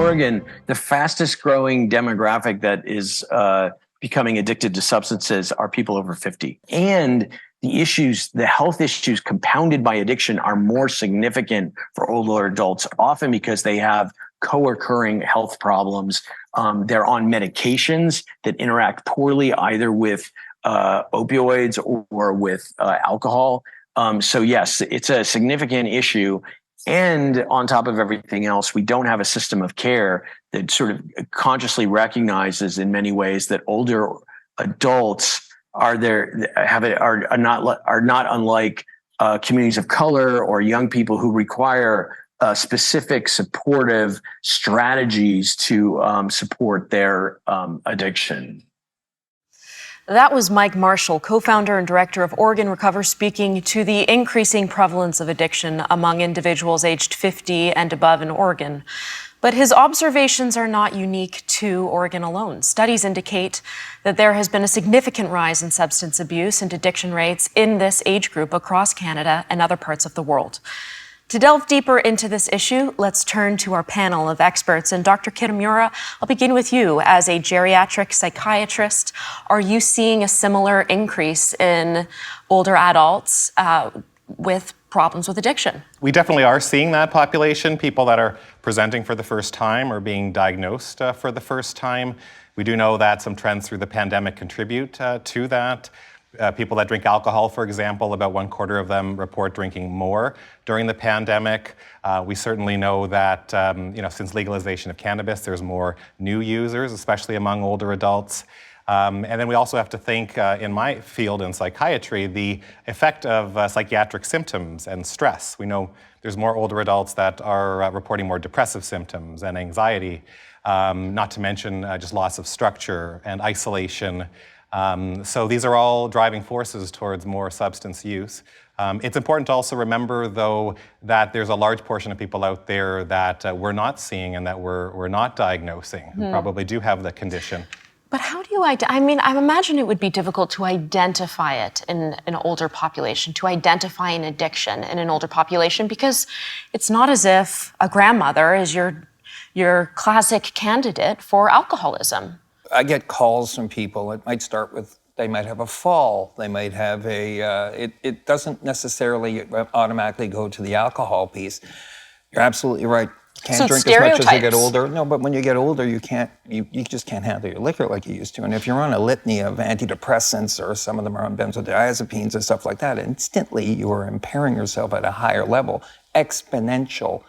Oregon, the fastest growing demographic that is becoming addicted to substances are people over 50. And the health issues compounded by addiction are more significant for older adults, often because they have co-occurring health problems. They're on medications that interact poorly either with opioids or with alcohol. So yes, it's a significant issue. And on top of everything else, we don't have a system of care that sort of consciously recognizes in many ways that older adults are not unlike communities of color or young people who require specific supportive strategies to support their addiction. That was Mike Marshall, co-founder and director of Oregon Recover, speaking to the increasing prevalence of addiction among individuals aged 50 and above in Oregon. But his observations are not unique to Oregon alone. Studies indicate that there has been a significant rise in substance abuse and addiction rates in this age group across Canada and other parts of the world. To delve deeper into this issue, let's turn to our panel of experts. And Dr. Kitamura, I'll begin with you. As a geriatric psychiatrist, are you seeing a similar increase in older adults with problems with addiction? We definitely are seeing that population, people that are presenting for the first time or being diagnosed for the first time. We do know that some trends through the pandemic contribute to that. People that drink alcohol, for example, about 1/4 of them report drinking more during the pandemic. We certainly know that since legalization of cannabis, there's more new users, especially among older adults. And then we also have to think, in my field in psychiatry, the effect of psychiatric symptoms and stress. We know there's more older adults that are reporting more depressive symptoms and anxiety, not to mention just loss of structure and isolation. So these are all driving forces towards more substance use. It's important to also remember, though, that there's a large portion of people out there that we're not seeing and that we're not diagnosing, who probably do have the condition. But how do you, I imagine it would be difficult to identify it in an older population, to identify an addiction in an older population, because it's not as if a grandmother is your classic candidate for alcoholism. I get calls from people. It might start with, they might have a fall. They might have it doesn't necessarily automatically go to the alcohol piece. You're absolutely right. Can't drink as much as you get older. No, but when you get older, you just can't handle your liquor like you used to. And if you're on a litany of antidepressants, or some of them are on benzodiazepines and stuff like that, instantly you are impairing yourself at a higher level. Exponential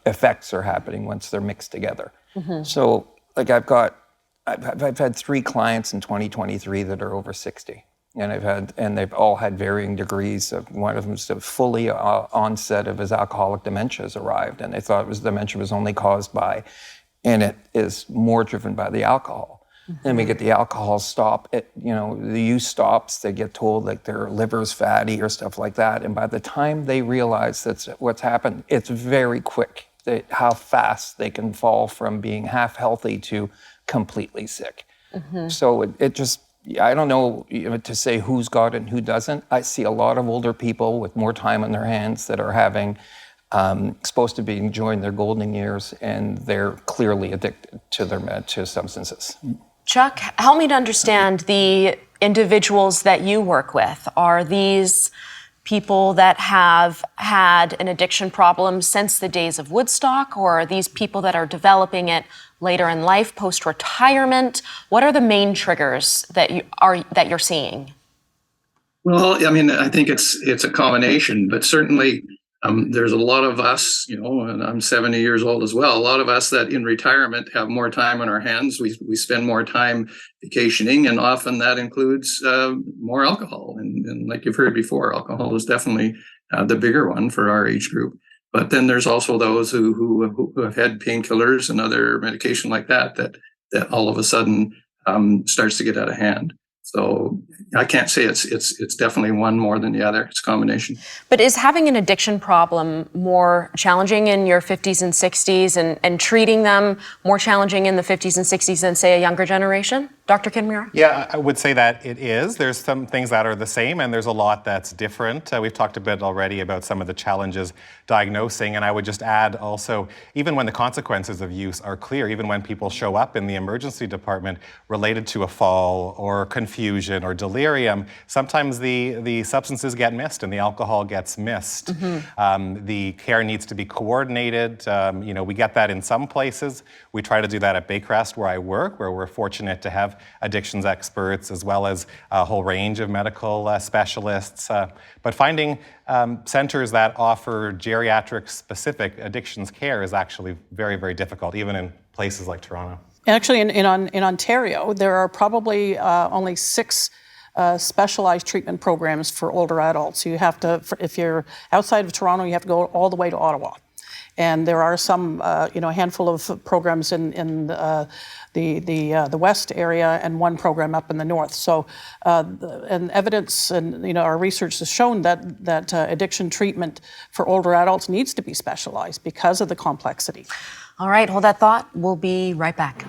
effects are happening once they're mixed together. Mm-hmm. So, like I've had 3 clients in 2023 that are over 60, and they've all had varying degrees of, one of them's the fully onset of his alcoholic dementia has arrived, and they thought dementia was only caused by, and it is more driven by the alcohol. Mm-hmm. Then we get the alcohol stop, the use stops, they get told like their liver's fatty or stuff like that, and by the time they realize that's what's happened, it's very quick, how fast they can fall from being half healthy to completely sick. Mm-hmm. So it just, I don't know to say who's got it and who doesn't. I see a lot of older people with more time on their hands that are having, supposed to be enjoying their golden years, and they're clearly addicted to substances. Chuck, help me to understand the individuals that you work with. Are these people that have had an addiction problem since the days of Woodstock, or are these people that are developing it later in life, post-retirement? What are the main triggers that you're seeing? Well, I think it's a combination, but certainly there's a lot of us, and I'm 70 years old as well, a lot of us that in retirement have more time on our hands. We spend more time vacationing, and often that includes more alcohol. And like you've heard before, alcohol is definitely the bigger one for our age group. But then there's also those who have had painkillers and other medication like that all of a sudden starts to get out of hand. So I can't say it's definitely one more than the other. It's a combination. But is having an addiction problem more challenging in your 50s and 60s and treating them more challenging in the 50s and 60s than, say, a younger generation? Dr. Kitamura? Yeah, I would say that it is. There's some things that are the same, and there's a lot that's different. We've talked a bit already about some of the challenges diagnosing, and I would just add also, even when the consequences of use are clear, even when people show up in the emergency department related to a fall or confusion or delirium, sometimes the substances get missed and the alcohol gets missed. The care needs to be coordinated. We get that in some places. We try to do that at Baycrest, where I work, where we're fortunate to have addictions experts as well as a whole range of medical specialists. But finding centers that offer geriatric-specific addictions care is actually very, very difficult, even in places like Toronto. Actually, in Ontario, there are probably only 6 specialized treatment programs for older adults. You have to, if you're outside of Toronto, you have to go all the way to Ottawa. And there are some, a handful of programs in the west area and one program up in the north. So, and evidence and our research has shown that addiction treatment for older adults needs to be specialized because of the complexity. All right, hold that thought. We'll be right back.